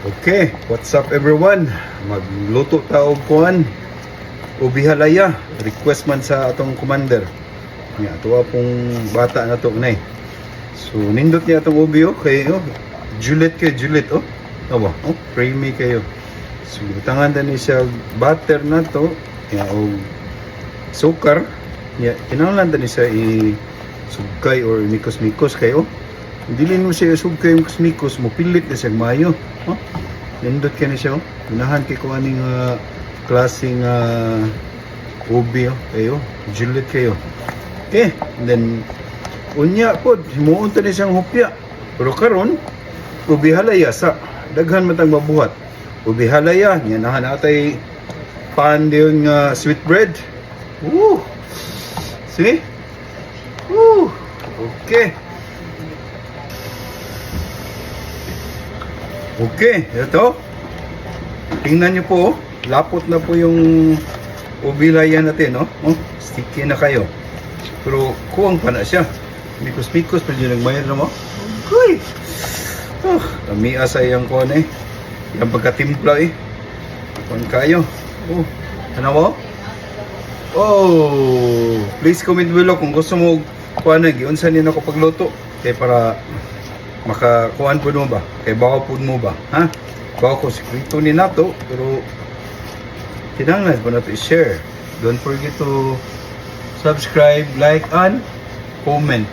Okay, what's up everyone? Magluto taog kuan ubi halaya. Request man sa atong commander. Nya tuwa pong bata na to nay. So nindot niya atong ubi kay Juliet oh. Aba, creamy kayo. So tangan ni siya butter na to. Nya sukar. Nya kinahanglan ni siya sugkay or mikos-mikos kayo. Dili mo siya sugkay mikos-mikos mo pilit na siya mayo. Nindot ka na siya. Unahan kay kung aning klaseng ubi kayo. Juliet kayo. Okay. And then unya po, himuunta na siyang hupya. Pero karon ubi halaya sa daghan matang mabuhat. Ubi halaya, niya nahan atay pan yung sweet bread. Woo! See? Woo! Okay. Okay, ito. Tingnan nyo po, lapot na po yung ubilaya natin, no? Sticky na kayo. Pero kuwang pa na siya. Mikos-mikos pa dyan nagmayad na mo. Uy! Kami asay yung kuwan yung pagkatimpla kuwan kayo. Ano mo? Please comment below kung gusto mo kuwan giunsan nyo ako pagluto. Kaya para makakuan po mo ba? Kaya baka po mo ba? Ha? Baka ko sikrito ni nato, pero kinanglan po nato i-share. Don't forget to subscribe, like, and comment.